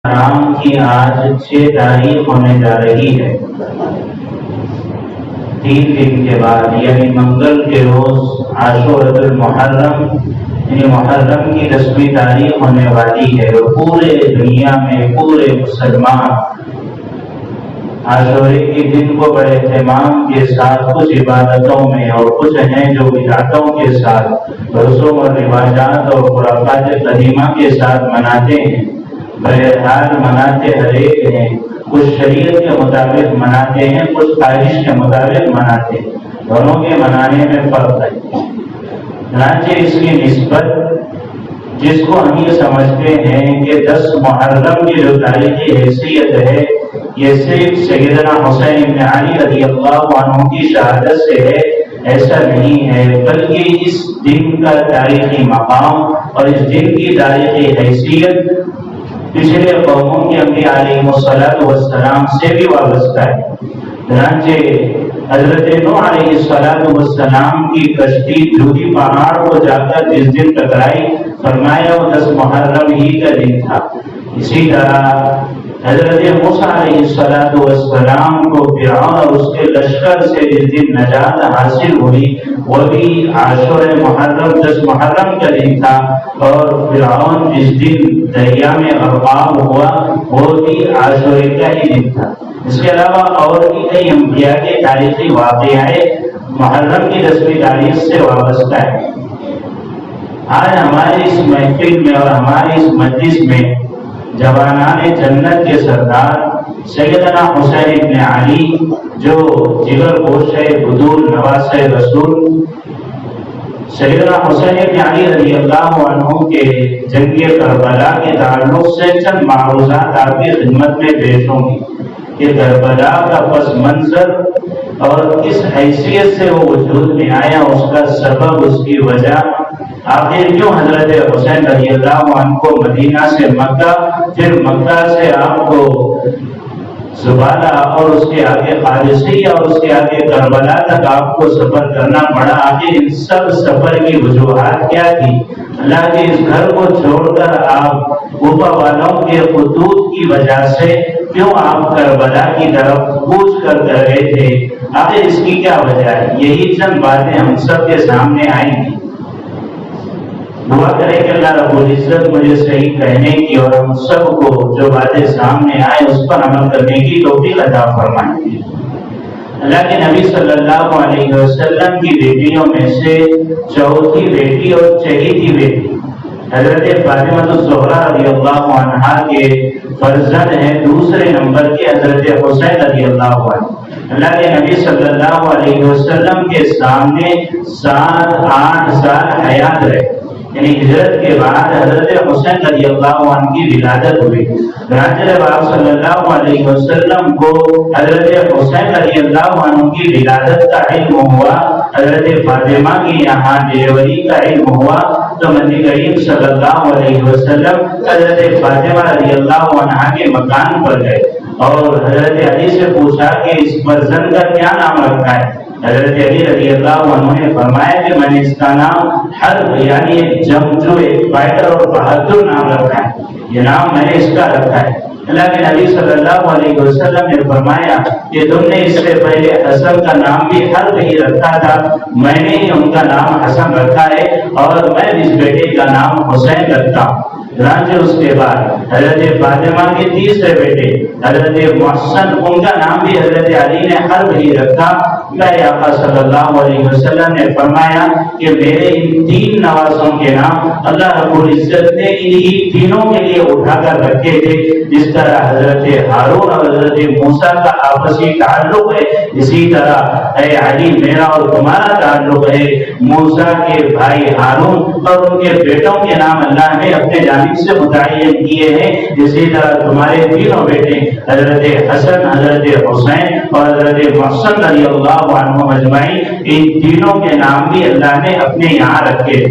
حرام کی آج 6 تاریخ ہونے جا رہی ہے۔ 3 دن کے بعد یعنی منگل کے روز عاشورۃ المحرم یعنی محرم کی 10ویں تاریخ ہونے والی ہے، اور پورے دنیا میں پورے مسلمان عاشورے کے دن کو بڑے اہتمام کے ساتھ کچھ عبادتوں میں اور کچھ ہیں جو بدعتوں کے ساتھ رسوم اور رواجات اور خرافات قدیمہ کے ساتھ مناتے ہیں۔ بہرحال مناتے ہر ایک ہیں، کچھ شریعت کے مطابق مناتے ہیں، کچھ خواہش کے مطابق مناتے ہیں، دونوں کے منانے میں فرق ہے۔ چنانچہ اس کی نسبت جس کو ہم یہ سمجھتے ہیں کہ 10 محرم کی جو تاریخی حیثیت ہے یہ صرف سیدنا حسین بن علی رضی اللہ عنہ کی شہادت سے ہے، ایسا نہیں ہے، بلکہ اس دن کا تاریخی مقام اور اس دن کی تاریخی حیثیت پچھلے قوموں کے انبیاء علیہ السلام سے بھی وابستہ ہے۔ چنانچہ حضرت نوح علیہ السلام کی کشتی جودی پہاڑ کو جا کر جس دن ٹکرائی، فرمایا وہ 10 محرم ہی کا دن تھا۔ اسی طرح حضرت موسیٰ علیہ السلام کو فرعون اور اس کے لشکر سے جس دن نجات حاصل ہوئی وہ بھی عاشورہ محرم 10 محرم کا دن تھا، اور فرعون جس دن دریا میں غرقاب ہوا وہ بھی عاشورے کا ہی دن تھا۔ اس کے علاوہ اور بھی کئی انبیاء کے تاریخی واقعے محرم کی 10ویں تاریخ سے وابستہ ہے۔ آج ہمارے اس محفل میں اور ہمارے اس مجلس میں جوانان جنت کے سردار سیدنا حسین بن علی جو جگر گوش ہے، بدول نواز رسول، سیدنا حسین بن علی رضی اللہ عنہ کے جنگ کربلا کے تعلق سے چند معروضات آپ کی خدمت میں پیش ہوں گی کہ کربلا کا پس منظر اور کس حیثیت سے وہ وجود میں آیا، اس کا سبب، اس کی وجہ، آخر کیوں حضرت حسین رضی اللہ عنہ کو مدینہ سے مکہ، پھر مکہ سے آپ کو زبالہ اور اس کے آگے قادسیہ اور اس کے آگے کربلا تک آپ کو سفر کرنا پڑا۔ آخر ان سب سفر کی وجوہات کیا تھی؟ اللہ کے اس گھر کو چھوڑ کر آپ اوپر والوں کے خطوط کی وجہ سے کیوں آپ کربلا کی طرف کوچ کر گئے تھے؟ آخر اس کی کیا وجہ ہے؟ یہی چند باتیں ہم سب کے سامنے آئیں گی۔ دعا کرے کہ اللہ رب العزت مجھے صحیح کہنے کی اور ہم سب کو جو باتیں سامنے آئے اس پر عمل کرنے کی توفیق عطا فرمائے۔ اللہ کے نبی صلی اللہ علیہ وسلم کی بیٹیوں میں سے چوتھی بیٹی اور چہیتی بیٹی حضرت فاطمہ الزہرا رضی اللہ عنہا کے فرزند ہیں، دوسرے نمبر کے حضرت حسین رضی اللہ عنہ۔ اللہ کے نبی صلی اللہ علیہ وسلم کے سامنے 7-8 سال حیات رہے، یعنی ہجرت کے بعد حضرت حسین رضی اللہ عنہ کی ولادت ہوئی۔ چنانچہ آپ صلی اللہ علیہ وسلم کو حضرت حسین رضی اللہ عنہ کی ولادت کا علم ہوا، حضرت فاطمہ کی یہاں ڈیلیوری کا علم ہوا، تو نبی کریم صلی اللہ علیہ وسلم حضرت فاطمہ رضی اللہ عنہ کے مکان پر گئے اور حضرت علی سے پوچھا کہ اس فرزند کا کیا نام رکھا ہے؟ حضرت علی رضی اللہ عنہ نے فرمایا کہ میں نے اس کا نام حرب یعنی ایک جنگجو، ایک فائٹر اور بہادر نام رکھا ہے، یہ نام میں نے اس کا رکھا ہے۔ اللہ کے نبی صلی اللہ علیہ وسلم نے فرمایا کہ تم نے اس سے پہلے حسن کا نام بھی حرب ہی رکھا تھا، میں نے ہی ان کا نام حسن رکھا ہے اور میں اس بیٹے کا نام حسین رکھتا ہوں۔ چنانچہ اس کے بعد حضرت فاطمہ کے تیسرے بیٹے حضرت محسن، ان کا نام بھی حضرت علی نے حرب ہی رکھا۔ میرے آقا صلی اللہ علیہ وسلم نے فرمایا کہ میرے ان 3 نوازوں کے نام اللہ رب العزت نے انہی تینوں کے لیے اٹھا کر رکھے تھے، جس طرح حضرت ہارون اور حضرت موسیٰ کا آپسی تعلق ہے، اسی طرح اے علی میرا اور تمہارا تعلق ہے موسیٰ کے بھائی ہارون اور ان کے بیٹوں کے نام اللہ نے اپنے جانب سے متعین کیے ہیں۔ اسی طرح تمہارے تینوں بیٹے حضرت حسن، حضرت حسین اور حضرت محسن رضی اللہ عنہ مجمعین، ان تینوں کے نام بھی اللہ نے اپنے یہاں رکھے۔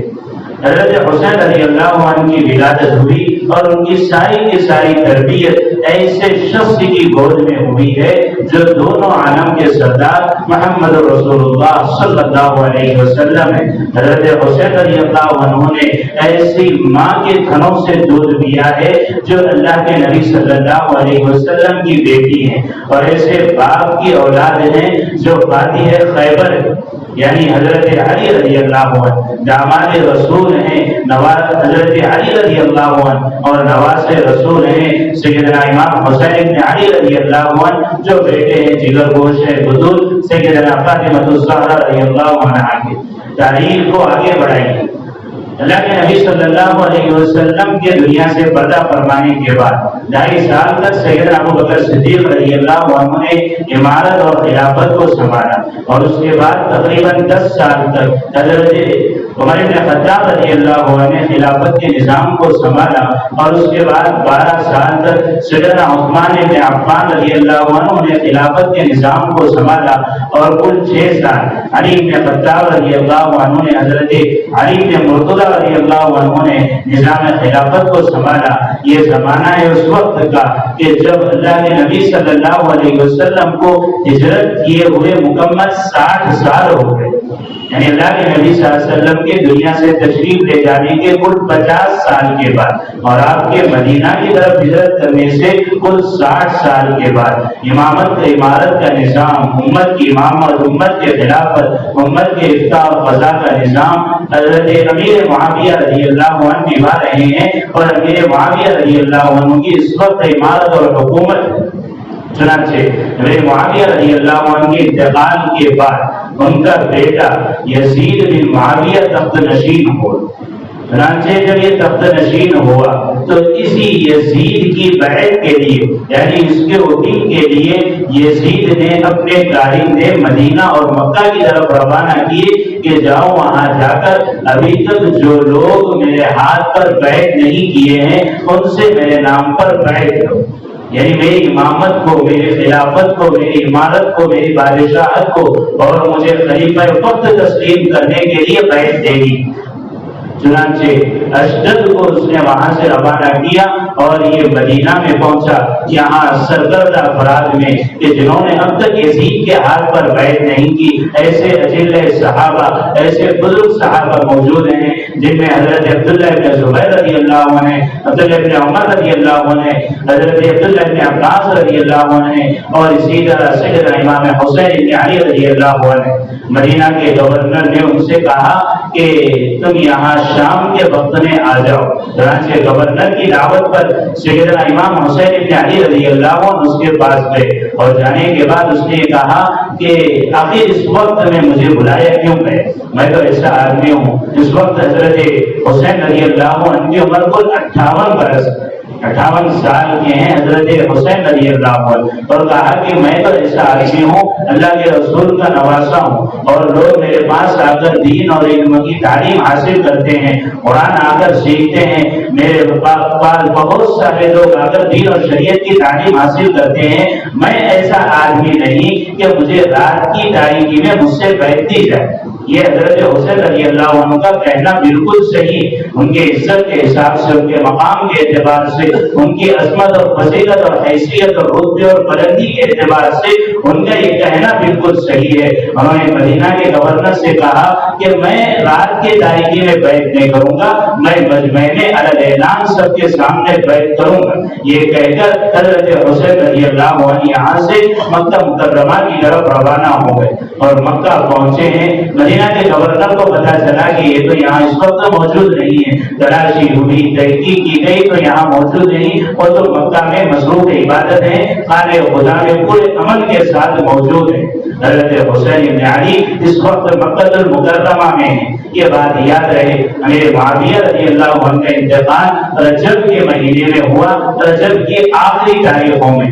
حضرت حسین رضی اللہ عنہ کی ولادت ہوئی اور ان کی ساری تربیت ایسے شخص کی گود میں ہوئی ہے جو دونوں عالم کے سردار محمد رسول اللہ صلی اللہ علیہ وسلم ہے۔ حضرت حسین رضی اللہ عنہ نے ایسی ماں کے تھنوں سے دودھ پیا ہے جو اللہ کے نبی صلی اللہ علیہ وسلم کی بیٹی ہیں، اور ایسے باپ کی اولاد ہیں جو فاتح خیبر یعنی حضرت علی رضی اللہ عنہ داماد رسول ہیں، نواز حضرت علی رضی اللہ عنہ اور نواز رسول ہیں سیدنا امام حسین بن علی رضی اللہ عنہ جو بیٹے ہیں جگر گوش ہے بطول سیدنا فاطمہ الزہرا رضی اللہ عنہا کی۔ تاریخ کو آگے بڑھائیے۔ اللہ کے نبی صلی اللہ علیہ وسلم کے دنیا سے پردہ فرمانے کے بعد 2.5 سال تک سیدنا ابوبکر صدیق رضی اللہ عنہ نے امارت اور خلافت کو سنبھالا، اور اس کے بعد تقریباً 10 سال تک حضرت عمر بن خطاب رضی اللہ عنہ نے خلافت کے نظام کو سنبھالا، اور اس کے بعد 12 سال تک سیدنا عثمان بن عفان رضی اللہ عنہ نے خلافت کے نظام کو سنبھالا، اور کل 6 سال علی بن خطاب رضی اللہ عنہ نے حضرت علی بن مرتضی رضی اللہ عنہ نے نظام خلافت کو سنبھالا۔ یہ زمانہ ہے اس وقت کا کہ جب اللہ کے نبی صلی اللہ علیہ وسلم کو ہجرت کیے ہوئے مکمل 60 سال ہو گئے، یعنی اللہ کے نبی صلی اللہ علیہ وسلم کے دنیا سے تشریف لے جانے کے کل 50 سال کے بعد، اور آپ کے مدینہ کی طرف ہجرت کرنے سے کل 60 سال کے بعد امارت کا نظام، امت کی امامت، امت کے خلافت، امت کے افتاء و قضاء کا نظام حضرت امیر معاویہ رضی اللہ عنہ نبھا رہے ہیں، اور امیر معاویہ رضی اللہ عنہ کی اس وقت امارت اور حکومت۔ چنانچہ امیر معاویہ رضی اللہ عنہ کے انتقال کے بعد ان کا بیٹا یزید بن معاویہ تخت نشین ہوا۔ چنانچہ جب یہ تخت نشین ہوا تو اسی یزید کی بیعت کے لیے یعنی اس کے وکیل کے لیے یزید نے اپنے کارندے مدینہ اور مکہ کی طرف روانہ کیے کہ جاؤ وہاں جا کر ابھی تک جو لوگ میرے ہاتھ پر بیعت نہیں کیے ہیں ان سے میرے نام پر بیعت کرو، یعنی میری امامت کو، میری خلافت کو، میری امارت کو، میری بادشاہت کو اور مجھے خلیفہ وقت تسلیم کرنے کے لیے بیعت دے گی۔ چنانچہ اشدد کو اس نے وہاں سے روانہ کیا اور یہ مدینہ میں پہنچا، یہاں سرکردہ افراد میں کہ جنہوں نے اب تک یزید کے ہاتھ پر بیعت نہیں کی ایسے اجل صحابہ، ایسے بزرگ صحابہ موجود ہیں جن میں حضرت عبداللہ بن زبیر رضی اللہ عنہ، عبداللہ بن عمر رضی اللہ عنہ، حضرت عبداللہ بن عباس رضی اللہ عنہ، اور اسی طرح سیدنا امام حسین بن علی رضی اللہ عنہ۔ مدینہ کے گورنر نے ان سے کہا کہ تم یہاں شام کے وقت میں آ جاؤ۔ چنانچہ گورنر کی دعوت پر سیدنا امام حسین بن علی رضی اللہ عنہ اس کے پاس گئے، اور جانے کے بعد اس نے کہا کہ آخر اس وقت میں مجھے بلایا کیوں ہے؟ میں تو ایسا آدمی ہوں۔ اس وقت حضرت حسین رضی اللہ عنہ کی عمر کل 58 برس 58 سال کے ہیں حضرت حسین رضی اللہ عنہ، اور کہا کہ میں تو ایسا آدمی ہوں، اللہ کے رسول کا نواسا ہوں، اور لوگ میرے پاس آ کر دین اور علم کی تعلیم حاصل کرتے ہیں، قرآن آ کر سیکھتے ہیں، میرے پاس بہت سارے لوگ آ کر دین اور شریعت کی تعلیم حاصل کرتے ہیں۔ میں ایسا آدمی نہیں کہ مجھے رات کی تاریکی میں مجھ سے بیعت دی جائے۔ یہ حضرت حسین رضی اللہ عنہ کا کہنا بالکل صحیح، ان کے عزت کے حساب سے، ان کے مقام کے اعتبار سے، ان کی عظمت اور فضیلت اور حیثیت اور رتبے اور بلندی کے اعتبار سے ان کا یہ کہنا بالکل صحیح ہے۔ انہوں نے مدینہ کے گورنر سے کہا کہ میں رات کے تاریکی میں بیعت نہیں کروں گا، میں مجمع میں علی اعلان سب کے سامنے بیعت کروں گا۔ یہ کہہ کر حضرت حسین رضی اللہ عنہ یہاں سے مکہ مکرمہ کی طرف روانہ ہو گئے، اور مکہ پہنچے ہیں۔ مدینہ کے گورنر کو پتا چلا کہ یہ تو یہاں اس وقت موجود نہیں ہے، تلاشی ہوئی، تحقیق کی گئی تو یہاں موجود نہیں، وہ تو مکہ میں مصروف عبادت ہے، خانہ خدا میں پورے عمل کے ساتھ موجود ہے۔ حضرت حسین بن علی اس وقت مکہ المکرمہ میں ہے۔ یہ بات یاد رہے، امیر معاویہ رضی اللہ عنہ کا انتقال رجب کے مہینے میں ہوا، رجب کی آخری تاریخوں میں۔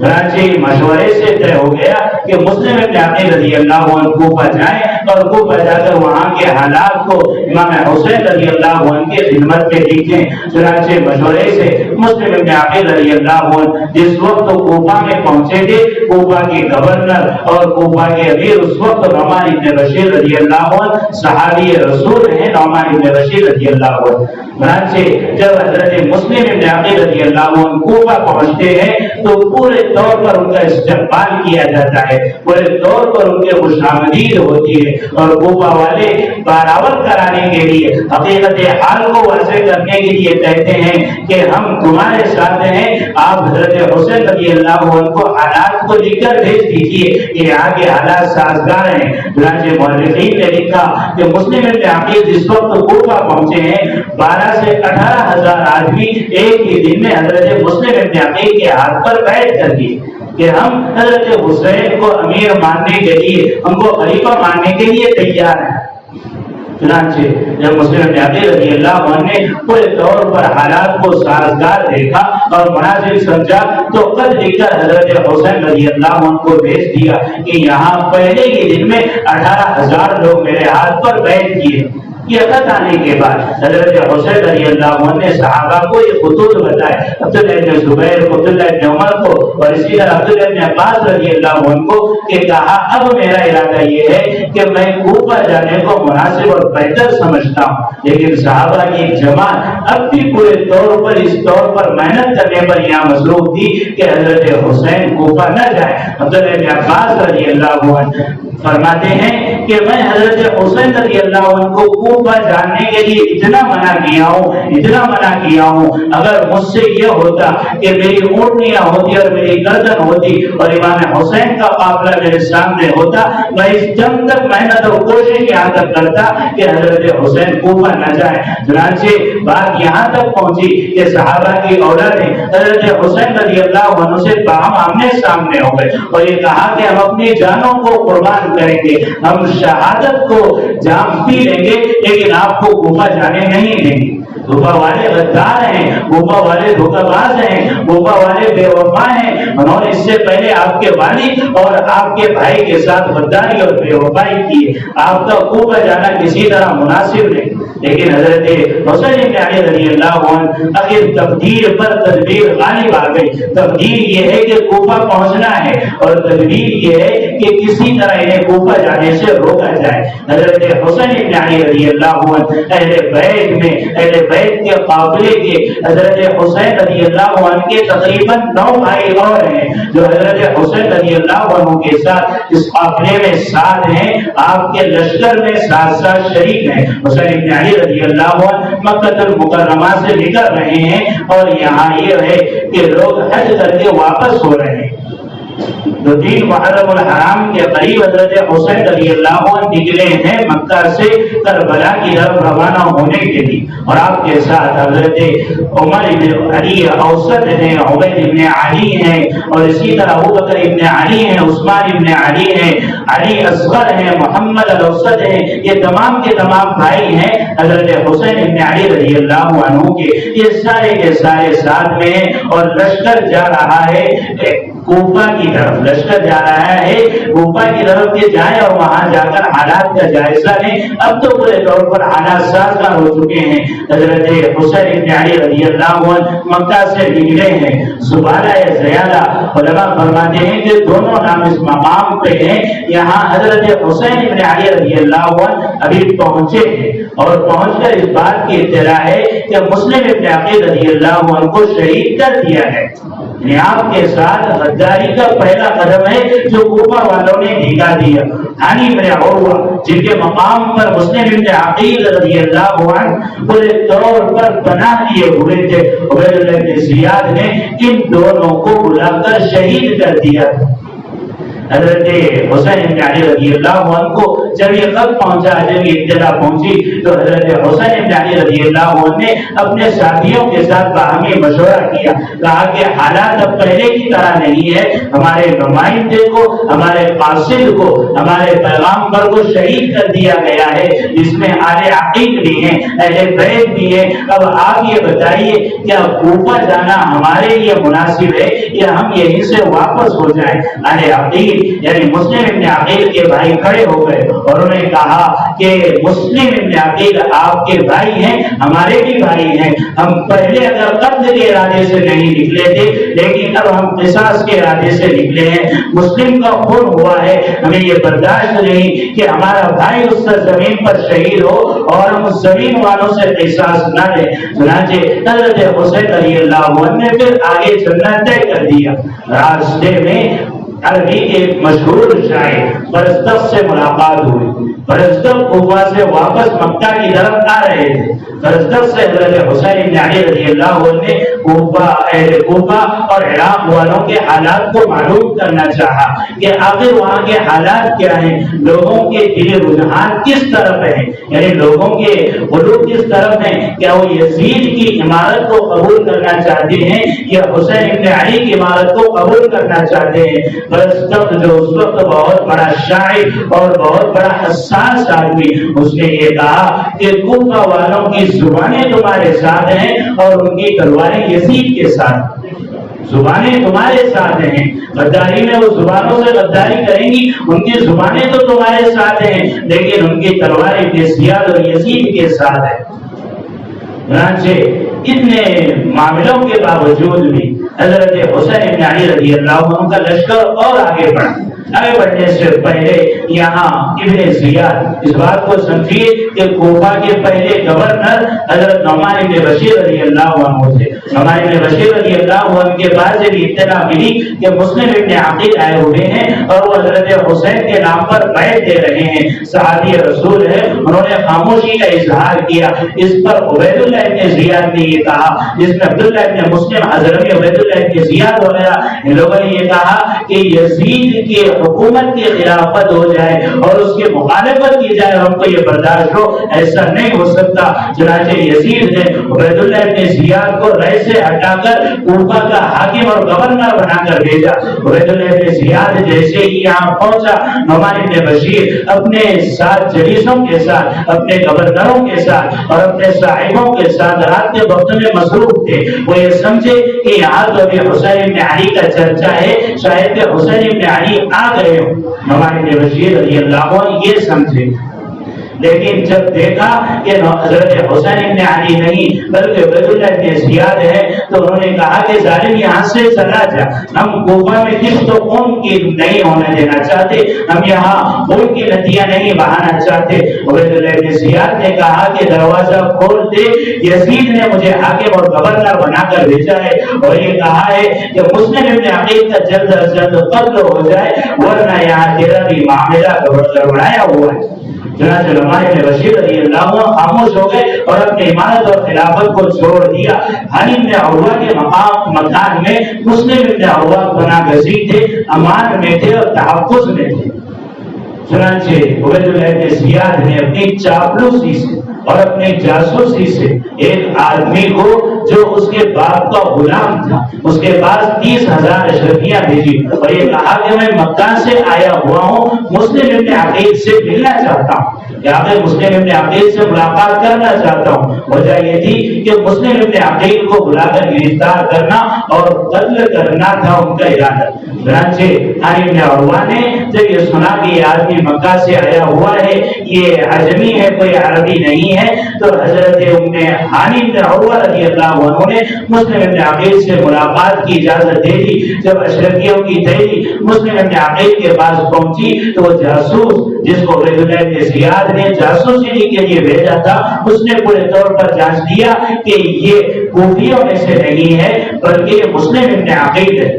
چنانچہ مشورے سے طے ہو گیا کہ مسلم ابن عقیل رضی اللہ عنہ کوفہ جائیں اور کوفہ جا کر وہاں کے حالات کو امام حسین رضی اللہ عنہ کی خدمت میں لکھیں۔ چنانچہ مشورے سے مسلم ابن عقیل رضی اللہ عنہ جس وقت کوفہ میں پہنچے تھے، کوفہ کے گورنر اور کوفہ کے امیر اس وقت نعمان ابن بشیر رضی اللہ عنہ صحابی رسول ہیں، نعمان ابن بشیر رضی اللہ عنہ۔ چنانچہ جب حضرت مسلم ابن عقیل رضی اللہ عنہ کوفہ پہنچتے ہیں تو پورے طور پر ان کا استقبال کیا جاتا ہے، پورے طور پر ان کے خوشامدید ہوتی ہے، اور کوفہ والے برابر کرانے کے لیے حقیقت حال کو واضح کرنے کے لیے کہتے ہیں کہ ہم تمہارے ساتھ ہیں، آپ حضرت حسین رضی اللہ عنہ کو حالات کو لکھ کر بھیج دیجیے کہ یہاں کے حالات سازگار ہیں۔ چنانچہ مورخین نے لکھا کہ مسلم ابن عقیل جس وقت کوفہ پہنچے ہیں 12 سے 18,000 آدمی ایک ہی دن میں حضرت مسلم ابن عقیل کے ہاتھ پر بیٹھ کر دیے کہ ہم حضرت حسین کو امیر ماننے کے لیے، ہم کو خلیفہ ماننے کے لیے تیار ہیں۔ چنانچہ جب مسلم ابن عقیل رضی اللہ عنہ نے پورے طور پر حالات کو سازگار دیکھا اور مناسب سمجھا تو خط لکھ کر حضرت حسین رضی اللہ عنہ کو بھیج دیا کہ یہاں پہلے ہی دن میں 18,000 لوگ میرے ہاتھ پر بیٹھ کیے۔ یہ خط آنے کے بعد حضرت حسین رضی اللہ عنہ نے صحابہ کو یہ خطوط بتائے، عبداللہ بن زبیر کو، عبداللہ بن عمر کو اور اسی طرح عبداللہ بن عباس رضی اللہ عنہ کو کہ کہا اب میرا ارادہ یہ ہے کہ میں کوفہ جانے کو مناسب اور بہتر سمجھتا ہوں، لیکن صحابہ کی ایک جماعت اب بھی پورے طور پر اس طور پر محنت کرنے پر یہاں مصروف تھی کہ حضرت حسین کوفہ نہ جائے۔ عبداللہ بن عباس رضی اللہ عنہ فرماتے ہیں کہ میں حضرت حسین رضی اللہ عنہ کو کوفہ جاننے کے لیے اتنا منع کیا ہوں، اگر مجھ سے یہ ہوتا کہ میری اونٹنیاں ہوتی اور میری گردن ہوتی اور امام حسین کا قافلہ میرے سامنے ہوتا، میں اس جنگ تک محنت اور کوشش یہاں تک کرتا کہ حضرت حسین کوفہ نہ جائے۔ چنانچہ بات یہاں تک پہنچی کہ صحابہ کی اولادیں حضرت حسین رضی اللہ عنہ سے باہم آمنے سامنے ہو گئے اور یہ کہا کہ ہم اپنی جانوں کو قربان کریں گے، ہم شہادت کو جام پی لیں گے، لیکن آپ کو کوفہ جانے نہیں دیں گے۔ کوفہ والے غدار ہیں، کوفہ والے دھوکہ باز ہیں، کوفہ والے بے وفا ہیں، انہوں نے اس سے پہلے آپ کے والد اور آپ کے بھائی کے ساتھ غداری اور بے وفائی کی، آپ کا کوفہ جانا کسی طرح مناسب نہیں۔ لیکن حضرت حسین بن علی رضی اللہ عنہ اگر تقدیر پر تدبیر غالب آ گئی، تقدیر یہ ہے کہ کوفہ پہنچنا ہے اور تدبیر یہ ہے کہ کسی طرح انہیں کوفہ جانے سے روکا جائے۔ حضرت حسین بن علی رضی اللہ عنہ اہل بیت کے قافلے کے حضرت حسین رضی اللہ عنہ کے تقریباً 9 بھائی اور ہیں جو حضرت حسین رضی اللہ عنہ کے ساتھ اس قافلے میں ساتھ ہیں، آپ کے لشکر میں ساتھ شریک ہیں۔ حسین بن علی رضی اللہ عنہ مکہ المکرمہ سے نکل رہے ہیں اور یہاں یہ ہے کہ لوگ حج کر کے واپس ہو رہے ہیں۔ 3 محرم الحرام کے قریب حضرت حسین رضی اللہ عنہ نکلے ہیں مکہ سے کربلا کی طرف روانہ ہونے کے لیے، اور آپ کے ساتھ حضرت عمر بن علی اوسط ہیں، عبید بن علی ہیں، اور اسی طرح ابوبکر ابن علی ہیں، عثمان ابن علی ہیں، علی اصغر ہیں، محمد الاوسط ہیں، یہ تمام کے تمام بھائی ہیں حضرت حسین ابن علی رضی اللہ عنہ کے، یہ سارے کے سارے ساتھ میں ہیں اور لشکر جا رہا ہے کوفہ کی طرف، لشکر جا رہا ہے کوفہ کی طرف کہ جائیں اور وہاں جا کر حالات کا جائزہ لیں۔ اب تو پورے طور پر حالات سازگار ہو چکے ہیں، حضرت حسین بن علی رضی اللہ عنہ مکہ سے نکلے ہیں۔ زبالہ یا زیالہ علماء فرماتے ہیں کہ دونوں نام اس مقام پہ ہیں، یہاں حضرت حسین بن علی رضی اللہ عنہ ابھی پہنچے ہیں اور پہنچ کر اس بات کی اطلاع ہے کہ مسلم ابن عقیل رضی اللہ عنہ کو شہید کر دیا ہے۔ یعنی آپ کے ساتھ غداری کا پہلا قدم ہے جو کوفہ والوں نے بھیگا دیا۔ حانی بن عروہ جن کے مقام پر مسلم ابن عقیل رضی اللہ عنہ پورے طور پر پناہ لیے ہوئے تھے، عبید اللہ بن زیاد نے ان دونوں کو بلا کر شہید کر دیا۔ حضرت حسین بن علی رضی اللہ عنہ کو جب یہ خط پہنچا، جب یہ اطلاع پہنچی، تو حضرت حسین بن علی رضی اللہ عنہ نے اپنے ساتھیوں کے ساتھ باہمی مشورہ کیا، کہا کہ حالات اب پہلے کی طرح نہیں ہے، ہمارے نمائندے کو، ہمارے قاصد کو، ہمارے پیغامبر کو شہید کر دیا گیا ہے، جس میں اہل عقیق بھی ہیں، اہل بیت بھی ہیں، اب آپ یہ بتائیے کیا کوفہ جانا ہمارے لیے مناسب ہے یا ہم یہیں سے واپس ہو جائیں؟ اہل عقیق یعنی مسلم ابن عقیل کے بھائی کھڑے ہو گئے اور انہوں نے کہا کہ مسلم ابن عقیل آپ کے بھائی ہیں، ہمارے بھی بھائی ہیں، ہم پہلے اگر قتل کے ارادے سے نہیں نکلے تھے لیکن اب ہم قصاص کے ارادے سے نکلے ہیں، مسلم کا خون ہوا ہے، ہمیں یہ برداشت نہیں کہ ہمارا بھائی اس زمین پر شہید ہو اور ہم اس زمین والوں سے قصاص نہ لیں۔ چنانچہ حضرت حسین رضی اللہ عنہ نے پھر آگے چلنا طے کر دیا۔ راستے میں عربی کے مشہور شاعر برزدق سے ملاقات ہوئی۔ برزدق کوفہ سے واپس مکہ کی طرف آ رہے تھے۔ برزدق سے حضرت حسین بن علی رضی اللہ عنہ نے کوفہ اور عراق والوں کے حالات کو معلوم کرنا چاہا کہ آخر وہاں کے حالات کیا ہیں، لوگوں کے دلی رجحان کس طرف ہیں، یعنی لوگوں کے قلوب کس طرف ہیں، کیا وہ یزید کی عمارت کو قبول کرنا چاہتے ہیں یا حسین بن علی کی عمارت کو قبول کرنا چاہتے ہیں۔ برزدق جو اس وقت بہت بڑا شاعر اور بہت بڑا حساس آدمی، اس نے یہ کہا کہ کوفہ والوں کی زبانیں تمہارے ساتھ ہیں اور ان کی تلواریں یزید کے ساتھ، زبانیں تمہارے ساتھ ہیں، غداری میں وہ زبانوں سے غداری کریں گی، ان کی زبانیں تو تمہارے ساتھ ہیں لیکن ان کی تلواریں زیاد اور یزید کے ساتھ ہیں۔ چنانچہ اتنے معاملوں کے باوجود بھی حضرت حسین بن علی رضی اللہ عنہ کا لشکر اور آگے بڑھا۔ آگے بڑھنے سے پہلے یہاں ابن زیاد اس بات کو سمجھیے کہ کوفہ کے پہلے گورنر حضرت نعمان بن بشیر رضی اللہ عنہ تھے۔ نعمان بن بشیر رضی اللہ عنہ کے پاس سے بھی اطلاع ملی کہ مسلم ابن عقیل آئے ہوئے ہیں اور وہ حضرت حسین کے نام پر بیعت دے رہے ہیں، صحابی رسول ہے، انہوں نے خاموشی کا اظہار کیا۔ اس پر عبید اللہ ابن زیاد نے یہ کہا، جس میں عبداللہ ابن مسلم حضرمی، عبید اللہ ابن زیاد وغیرہ ان لوگوں نے یہ کہا کہ یزید کی حکومت کی خلافت ہو جائے اور اس کی مخالفت کی جائے، ہم کو یہ برداشت ہو، ایسا نہیں ہو سکتا۔ چنانچہ یزید نے عبید اللہ ابن زیاد کو رئے سے ہٹا کر کوفہ کا حاکم اور گورنر بنا کر بھیجا۔ عبید اللہ ابن زیاد جیسے ہی یہاں پہنچا، نعمان بن بشیر اپنے ساتھ جلیسوں کے ساتھ، اپنے گورنروں کے ساتھ اور اپنے صاحبوں کے ساتھ رات کے وقت میں مصروف تھے۔ وہ یہ سمجھے کہ یہاں تو ابھی حسین بن علی کا چرچا ہے، شاید کہ حسین بن علی آ گئے ہو۔ نعمان بن بشیر رضی اللہ عنہ یہ سمجھے، لیکن جب دیکھا کہ حضرت حسین بن علی نہیں بلکہ عبید اللہ بن زیاد ہے تو انہوں نے کہا کہ ظالم یہاں سے چلا جا، ہم کوفہ میں کس تو قوم کی نہیں ہونے دینا چاہتے، ہم یہاں خون کی ندیاں نہیں بہانا چاہتے۔ عبید اللہ بن زیاد نے کہا کہ دروازہ کھول دے، یزید نے مجھے حاکم اور گورنر بنا کر بھیجا ہے اور یہ کہا ہے کہ مسلم ابن عقیل کا جلد از جلد قتل ہو جائے ورنہ یہاں تیرا بھی معاملہ گڑبڑایا ہوا ہے۔ چنانچہ نعمان بن بشیر رضی اللہ عنہ خاموش ہو گئے اور اپنی امارت اور خلافت کو چھوڑ دیا۔ ہانی بن عروہ کے مکان میں مسلم بن عروہ پناہ گزین تھے، امان میں تھے اور تحفظ میں تھے۔ چنانچہ عبید اللہ بن زیاد نے اپنی چاپلوسی سے اور اپنے جاسوسی سے ایک آدمی کو جو اس کے باپ کا غلام تھا اس کے پاس 30,000 اشرفیاں بھیجی اور یہ کہا کہ میں مکہ سے آیا ہوا ہوں، مسلم ابن عقیل سے ملنا چاہتا ہوں، یا پھر مسلم ابن عقیل سے ملاقات کرنا چاہتا ہوں۔ وجہ یہ تھی کہ مسلم ابن عقیل کو بلا کر گرفتار کرنا اور قتل کرنا تھا ان کا ارادہ۔ چنانچہ ہانی بن عروہ نے جب یہ سنا کہ یہ آدمی مکہ سے آیا ہوا ہے، یہ عجمی ہے، کوئی عربی نہیں ہے، تو حضرت ہانی بن عروہ رضی اللہ عنہ نے مسلم ابن عقیل سے ملاقات کی اجازت دے دی۔ جب اشرفیوں کی دہلی مسلم ابن عقیل کے پاس پہنچی تو وہ جاسوس جس کو عبید اللہ بن زیاد نے جاسوسی کے لیے بھیجا تھا، اس نے پورے طور پر جانچ لیا کہ یہ کوفیوں میں سے نہیں ہے بلکہ مسلم ابن عقیل ہے۔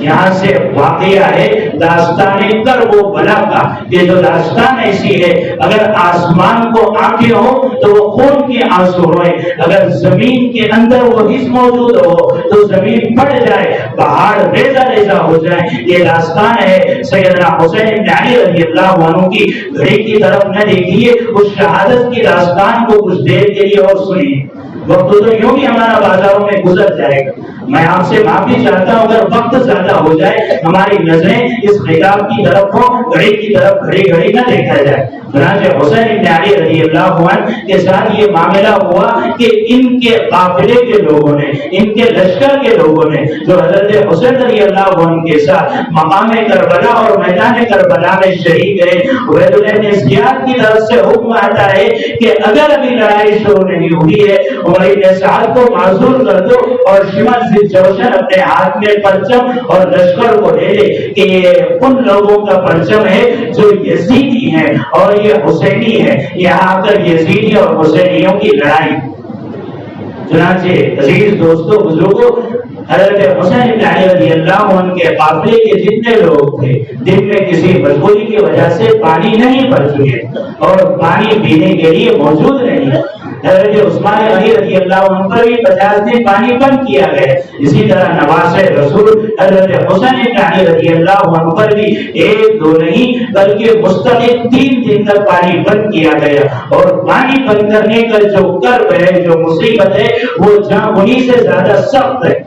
یہاں سے واقعہ ہے داستان کرب و بلا کا. یہ جو داستان ایسی ہے، اگر آسمان کو آنکھیں ہو تو وہ خون کے آنسو روئے، اگر زمین کے اندر وہ حص موجود ہو تو زمین پھٹ جائے، پہاڑ ریزہ ریزہ ہو جائے. یہ داستان ہے سیدنا حسین بن علی رضی اللہ عنہ کی. گھڑی کی طرف نہ دیکھیے، اس شہادت کی داستان کو کچھ دیر کے لیے اور سنیے. وقت تو یوں ہی ہمارا بازاروں میں گزر جائے گا. میں آپ سے معافی چاہتا ہوں اگر وقت زیادہ ہو جائے، ہماری نظریں اس خطاب کی طرف ہو، گھڑی کی طرف گھڑی گھڑی نہ دیکھا جائے. چنانچہ حسین بن علی رضی اللہ عنہ کے ساتھ یہ معاملہ ہوا کہ ان کے قافلے کے لوگوں نے، ان کے لشکر کے لوگوں نے جو حضرت حسین رضی اللہ عنہ کے ساتھ مقام کربلا اور میدان کربلا میں شریک ہے، عبید اللہ بن زیاد کی طرف سے حکم آتا ہے کہ اگر ابھی لڑائی شروع نہیں ہوئی ہے، عمر بن سعد کو معذور کر دو اور شمال سے جوشن اپنے ہاتھ میں پرچم اور لشکر کو لے لے کہ یہ ان لوگوں کا پرچم ہے جو یزیدی ہیں اور یہ حسینی ہے. یہاں کر یزیدی اور حسینیوں کی لڑائی. چنانچہ عزیز دوستو بزرگوں، حضرت حسین بن علی رضی اللہ عنہ کے قافلے کے جتنے لوگ تھے، دن میں کسی مجبوری کی وجہ سے پانی نہیں بھر چکے اور پانی پینے کے لیے موجود نہیں. حضرت عثمان غنی رضی اللہ عنہ پر بھی 50 دن پانی بند کیا گیا. اسی طرح نواز رسول حضرت حسین بن علی رضی اللہ عنہ پر بھی 1-2 نہیں بلکہ مستقل 3 دن تک پانی بند کیا گیا. اور پانی بند کرنے کا جو کرب ہے، جو مصیبت ہے، وہ جہاں انہی سے زیادہ سخت ہے.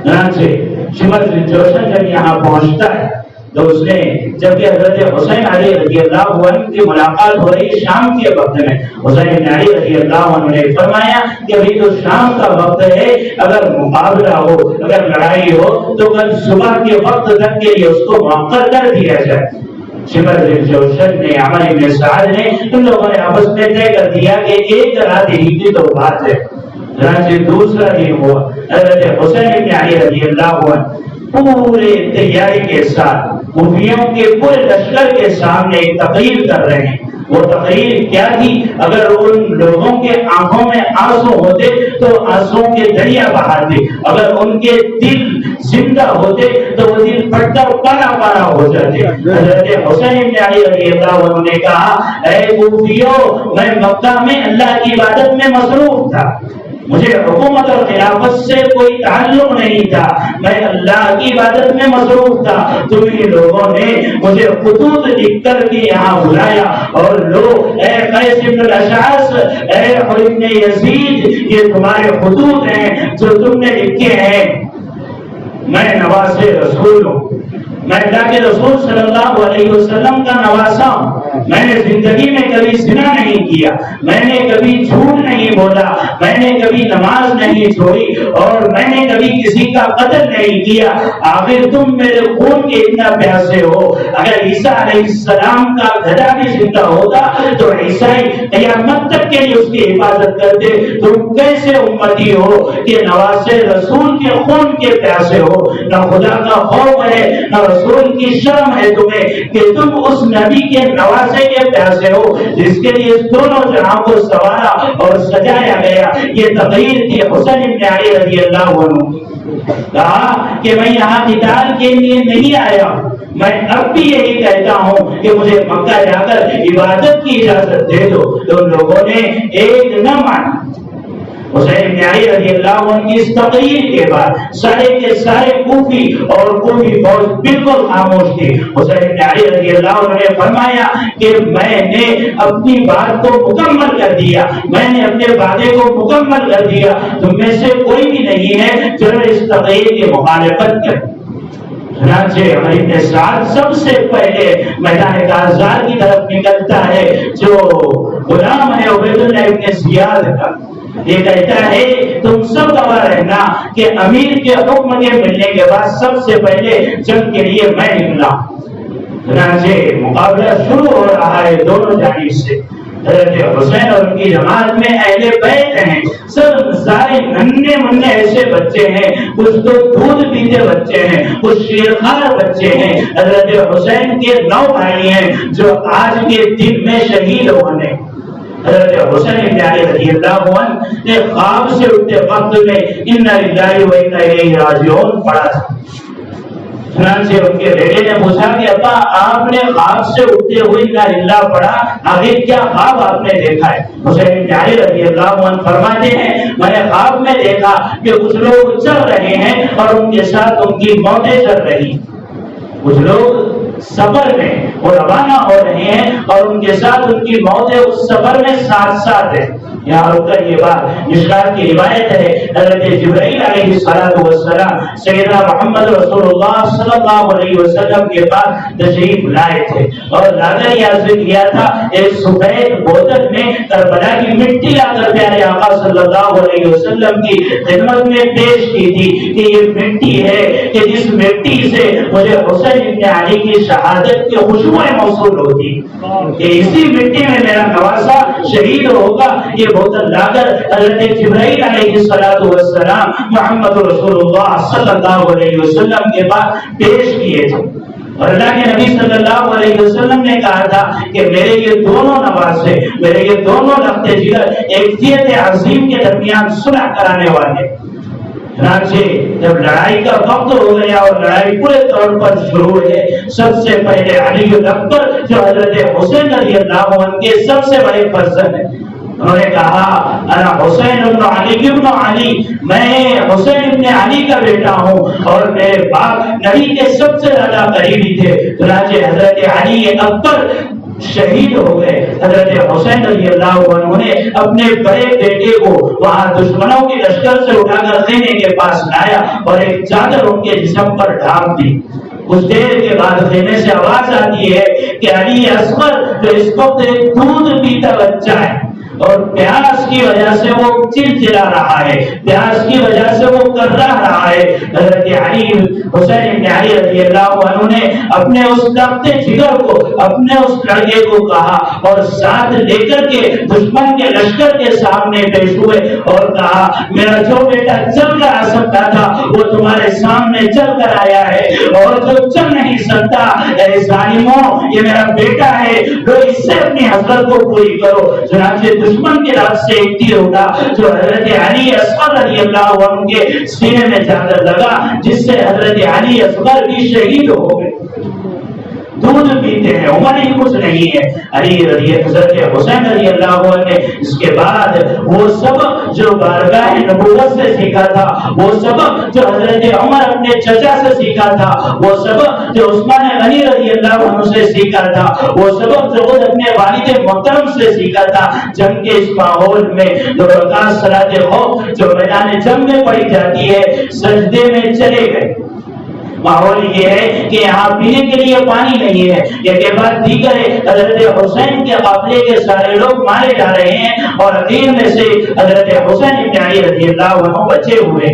چنانچہ شمس جوشن جب یہاں پہنچتا ہے تو اس نے جب کہ حضرت حسین علی رضی اللہ عنہ کی ملاقات ہو رہی شام کے وقت میں، حسین بن علی رضی اللہ عنہ نے فرمایا کہ ابھی تو شام کا وقت ہے، اگر مقابلہ ہو، اگر لڑائی ہو تو کل صبح کے وقت تک کے لیے اس کو مؤخر کر دیا جائے. شمس جوشن نے، عمر بن سعد نے، ان لوگوں نے آپس میں طے کر دیا کہ ایک رات ہی کی تو بات ہے. چنانچہ دوسرا دن ہوا، حضرت حسین بن علی رضی اللہ عنہ پورے تیاری کے ساتھ کوفیوں کے پورے لشکر کے سامنے ایک تقریر کر رہے ہیں. وہ تقریر کیا تھی؟ اگر ان لوگوں کے آنکھوں میں آنسو ہوتے تو آنسو کے دریا بہاتے، اگر ان کے دل زندہ ہوتے تو وہ دل پھٹتا پانا پانا ہو جاتے. حضرت حسین بن علی رضی اللہ عنہ نے کہا، اے کوفیوں، میں مکہ میں اللہ کی عبادت میں مصروف تھا، مجھے حکومت اور خلافت سے کوئی تعلق نہیں تھا، میں اللہ کی عبادت میں مصروف تھا. تمہیں لوگوں نے مجھے خطوط لکھ کر کے یہاں بلایا اور لو اے قیس بن الاشعث، اے حر بن یزید، یہ تمہارے خطوط ہیں جو تم نے لکھے ہیں. میں نواز رسول ہوں، میں اللہ کے رسول صلی اللہ علیہ وسلم کا نواسا ہوں. میں نے زندگی میں کبھی زنا نہیں کیا، میں نے کبھی جھوٹ نہیں بولا، میں نے کبھی نماز نہیں چھوڑی اور میں نے کبھی کسی کا قتل نہیں کیا. آخر تم میرے خون کے اتنا پیاسے ہو. اگر عیسیٰ علیہ السلام کا گدھا بھی زندہ ہوتا تو عیسائی قیامت تک کے لیے اس کی حفاظت کرتے. تم کیسے امتی ہو کہ نواز رسول کے خون کے پیاسے ہو؟ نہ خدا کا خوف ہے نہ رسول کی شرم ہے تمہیں کہ تم اس نبی کے نواسے کے پیاسے ہو جس کے لیے اس دونوں جہاں کو سوارا اور سجایا گیا. یہ تقریر تھی حسین بن علی رضی اللہ عنہ. کہا کہ میں یہاں قتال کے لیے نہیں آیا، میں اب بھی یہی کہتا ہوں کہ مجھے مکہ جا کر عبادت کی اجازت دے دو. تو لوگوں نے ایک نہ مانا. حسین بن علی رضی اللہ عنہ کی اس تقریر کے بعد سارے کے سارے کوفی اور کوفی فوج بالکل خاموش تھی. حسین بن علی رضی اللہ عنہ نے فرمایا کہ میں نے اپنی بات کو مکمل کر دیا، میں نے اپنے وعدے کو مکمل کر دیا. تم میں سے کوئی بھی نہیں ہے جو اس تقریر کی مخالفت کرے. چنانچہ عمر بن سعد سب سے پہلے میدان کارزار کی طرف نکلتا ہے. جو غلام ہے عبید اللہ بن زیاد کا، یہ کہتا ہے تم سب گواہ رہنا کہ امیر کے حکم کے ملنے کے بعد سب سے پہلے جنگ کے لیے میں نکلا. چنانچہ مقابلہ شروع ہو رہا ہے دونوں جانب سے. حضرت حسین اور ان کی جماعت میں اہل بیت ہیں، سب سارے ننھے منھے ایسے بچے ہیں، کچھ تو دودھ پیتے بچے ہیں، کچھ شیرخوار بچے ہیں. حضرت حسین کے 9 بھائی ہیں جو آج کے دن میں شہید ہونے. حضرت حسین بن علی رضی اللہ عنہ نے خواب سے اٹھتے وقت میں انا للہ و انا الیہ راجعون پڑھا تھا. چنانچہ ان کے بیٹے نے پوچھا کہ ابا آپ نے خواب سے اٹھتے ہوئے انا للہ پڑھا، آگے کیا خواب آپ نے دیکھا ہے؟ حسین بن علی رضی اللہ عنہ فرماتے ہیں میں نے خواب میں دیکھا کہ کچھ لوگ چل رہے ہیں اور ان کے ساتھ ان کی موتیں چل رہی، کچھ لوگ سفر میں وہ روانہ ہو رہے ہیں اور ان کے ساتھ ان کی موتیں اس سفر میں ساتھ ساتھ ہے۔ یہاں رک کر یہ بات مشکات کی روایت ہے، حضرت جبرائیل علیہ السلام سیدنا محمد رسول اللہ صلی اللہ علیہ وسلم کے پاس تشریف لائے تھے اور لا کر یہ عرض کیا تھا ایک سفید بوتل میں کربلا کی مٹی لا کر پیارے آقا صلی اللہ علیہ وسلم کی خدمت میں پیش کی تھی کہ یہ مٹی ہے کہ جس مٹی سے مجھے حسین بن علی کی شہادت کی خوشبوئیں موصول ہوتی، کہ اسی مٹی میں میرا نواسا شہید ہوگا۔ یہ بوتل لا کر حضرت جبرائیل علیہ السلام محمد رسول اللہ صلی اللہ علیہ وسلم کے پاس پیش کیے تھے، اور اللہ کے نبی صلی اللہ علیہ وسلم نے کہا تھا کہ میرے یہ دونوں نواسے، میرے یہ دونوں لخت جگر ایک جیت عظیم کے درمیان صلح کرانے والے۔ چنانچہ جب لڑائی کا وقت ہو گیا اور لڑائی پورے طور پر شروع ہے، سب سے پہلے علی اکبر جو حضرت حسین رضی اللہ عنہ کے سب سے بڑے فرزند ہیں، انہوں نے کہا انا حسین ابن علی ابن علی، میں حسین ابن علی کا بیٹا ہوں اور میرے باپ نبی کے سب سے زیادہ قریبی تھے۔ چنانچہ حضرت علی اکبر شہید ہو گئے۔ حضرت حسین رضی اللہ عنہ نے اپنے بڑے بیٹے کو وہاں دشمنوں کے لشکر سے اٹھا کر خیمے کے پاس لایا اور ایک چادر ان کے جسم پر ڈھانپ دی۔ کچھ دیر کے بعد خیمے سے آواز آتی ہے کہ علی اصغر جو اس وقت ایک دودھ پیتا بچہ ہے اور پیاس کی وجہ سے وہ چلچلا رہا ہے، پیاس کی وجہ سے وہ کرا رہا ہے۔ حضرت علی حسین بن علی رضی اللہ عنہ نے اپنے اس لخت جگر کو، اپنے اس لڑکے کو کہا اور ساتھ لے کر کے دشمن کے لشکر کے سامنے پیش ہوئے اور کہا میرا جو بیٹا چل کر آ سکتا تھا وہ تمہارے سامنے چل کر آیا ہے، اور جو چل نہیں سکتا اے ظالموں یہ میرا بیٹا ہے، تو اس سے اپنی حسرت کو پوری کرو۔ چنانچہ دشمن کے رات سے ایک تیر اٹھا جو حضرت علی اصغر رضی اللہ عنہ کے سینے میں جا کر لگا، جس سے حضرت علی اصغر بھی شہید ہو گئے۔ دودھ پیتے ہیں، عمر ہی کچھ نہیں ہے۔ علی رضی حضرت حسین رضی اللہ عنہ نے اس کے بعد وہ سبق جو بارگاہ نبوت سے سیکھا تھا، وہ سبق جو حضرت عمر اپنے چچا سے سیکھا تھا، وہ سبق جو عثمان غنی رضی اللہ عنہ سے سیکھا تھا، وہ سبق جو خود اپنے والد محترم سے سیکھا تھا، جنگ کے اس ماحول میں دو رکعت صلاۃ خوف جو میدان جنگ میں پڑھی جاتی ہے، سجدے میں چلے گئے۔ ماحول یہ ہے کہ یہاں پینے کے لیے پانی نہیں ہے، یہ کے بعد دیگر حضرت حسین کے قافلے کے سارے لوگ مارے جا رہے ہیں اور اخیر میں سے حضرت حسین بن علی رضی اللہ عنہ بچے ہوئے۔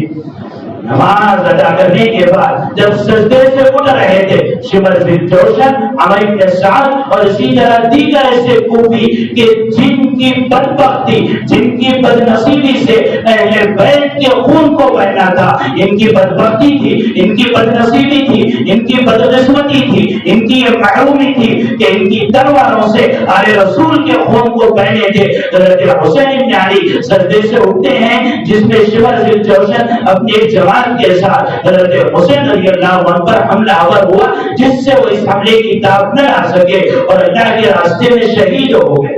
نماز ادا کرنے کے بعد جب سجدے سے اٹھ رہے تھے، شمر بن جوشن، عمر بن سعد اور اسی طرح دیگر ایسے کوفی کہ جن کی بدبختی، جن کی بدنصیبی سے اہل بیت کے خون کو بہنا تھا، ان کی بدبختی تھی، ان کی بدنصیبی تھی، ان کی بدقسمتی تھی، ان کی یہ محرومی تھی کہ ان کی تلواروں سے آل رسول کے خون کو بہنے تھے۔ حضرت حسین بن علی سجدے سے اٹھتے ہیں جس میں شمر بن جوشن اپنی ایک جوان کے ساتھ حضرت حسین رضی اللہ عنہ پر حملہ آور ہوا، جس سے وہ اس حملے کی تاب نہ آ سکے اور اللہ کے راستے میں شہید ہو گئے۔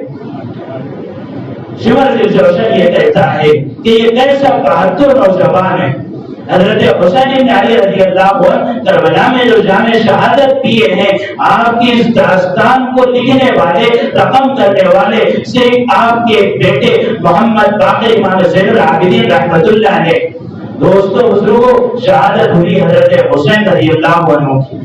شمر بن جوشن یہ کہتا ہے کہ یہ کیسا بہادر نوجوان ہے۔ حضرت حسین بن علی رضی اللہ عنہ کربلا میں جو جام شہادت پیے ہیں، آپ کی اس داستان کو لکھنے والے، رقم کرنے والے صرف آپ کے بیٹے محمد باقر امام زین العابدین رحمت اللہ علیہ۔ دوستو بزرگوں، شہادت ہوئی حضرت حسین رضی اللہ عنہ کی۔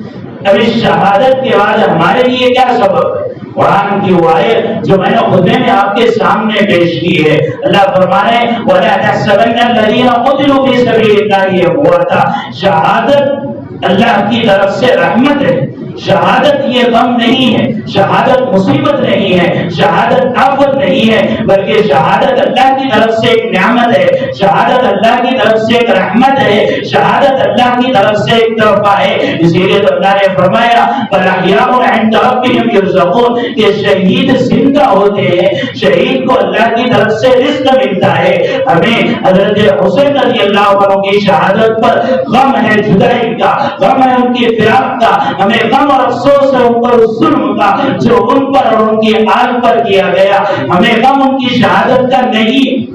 اب اس شہادت کے بعد ہمارے لیے کیا سبب ہے؟ قرآن کی وہ آیت جو میں نے خطبے میں آپ کے سامنے پیش کی ہے، اللہ فرمانے وَلَا تَحْسَبَنَّ الَّذِينَ قُتِلُوا فِي سَبِيلِ اللَّهِ أَمْوَاتًا۔ شہادت اللہ کی طرف سے رحمت ہے، شہادت یہ غم نہیں ہے، شہادت مصیبت نہیں ہے، شہادت آفت نہیں ہے، ہے بلکہ شہادت اللہ کی طرف سے ایک نعمت ہے، شہادت اللہ کی طرف سے ایک رحمت ہے، شہادت اللہ کی طرف سے ایک تحفہ ہے۔ اسی لیے تو اللہ نے فرمایا فَالْأَحْيَاءُ عِندَ رَبِّهِمْ يُرْزَقُونَ کہ شہید زندہ ہوتے ہیں، شہید کو اللہ کی طرف سے رزق ملتا ہے۔ ہمیں حضرت حسین رضی اللہ عنہ کی شہادت پر غم ہے جدائی کا، غم ہے ان کی فراق کا، ہمیں غم اور افسوس ہے ان پر ظلم کا جو ان پر اور ان کی آل پر کیا گیا، ہمیں غم ان کی شہادت کا نہیں۔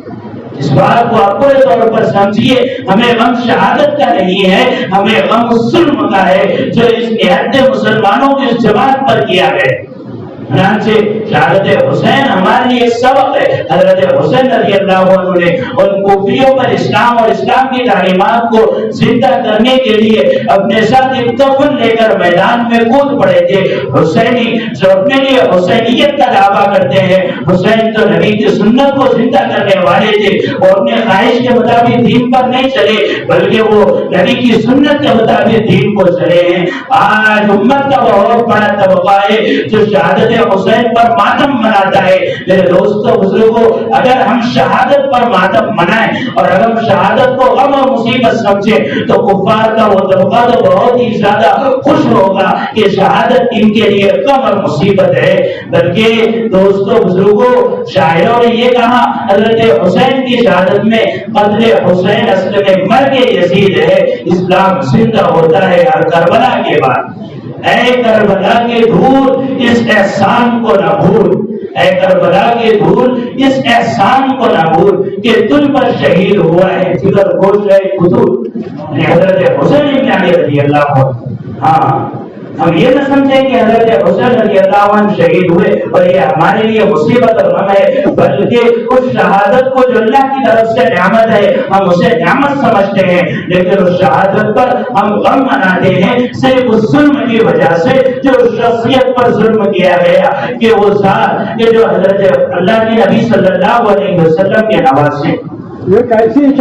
اس بات کو آپ پورے طور پر سمجھیے، ہمیں غم شہادت کا نہیں ہے، ہمیں غم ظلم کا ہے جو اس نہایت مسلمانوں کی جماعت پر کیا گیا۔ چنانچہ شہادت حسین ہمارے لیے ایک سبق ہے۔ حضرت حسین رضی اللہ عنہ نے ان کوفیوں پر اسلام اور اسلام کی تعلیمات کو زندہ کرنے کے لیے اپنے ساتھ ایک کفن لے کر میدان میں کود پڑے تھے۔ حسینی جو اپنے لیے حسینیت کا دعویٰ کرتے ہیں، حسین تو نبی کی سنت کو زندہ کرنے والے تھے، وہ اپنے خواہش کے مطابق دین پر نہیں چلے بلکہ وہ نبی کی سنت کے مطابق دین کو چلے ہیں۔ آج امت کا بہت بڑا طبقہ ہے جو شہادت حسین پر ماتم مناتا ہے۔ میرے دوستوں بزرگوں، اگر ہم شہادت پر ماتم منائیں اور اگر ہم شہادت کو غم اور مصیبت سمجھیں تو کفار کا وہ طبقہ تو بہت ہی زیادہ خوش ہوگا کہ شہادت ان کے لیے غم اور مصیبت ہے۔ بلکہ دوستوں بزرگوں، شاعروں نے یہ کہا حضرت حسین کی شہادت میں قتل حسین اصل میں مرگ یزید ہے، اسلام زندہ ہوتا ہے ہر کربلا کے بعد۔ اے کربلا کے دھول اس احسان کو نہ بھول، اے کربلا کے دھول اس احسان کو نہ بھول کہ تجھ پر شہید ہوا ہے جگر گوشہ قتول۔ حضرت حسین بن علی رضی اللہ عنہ، ہاں ہم یہ نہ سمجھیں کہ حضرت حسین رضی اللہ عنہ شہید ہوئے اور یہ ہمارے لیے مصیبت اور غم ہے، بلکہ اس شہادت کو جو اللہ کی طرف سے نعمت ہے ہم اسے نعمت سمجھتے ہیں، لیکن اس شہادت پر ہم غم مناتے ہیں صرف اس ظلم کی وجہ سے جو شخصیت پر ظلم کیا گیا کہ وہ ذات کہ جو حضرت اللہ کے نبی صلی اللہ علیہ وسلم کے نواسے۔ یہ کیسی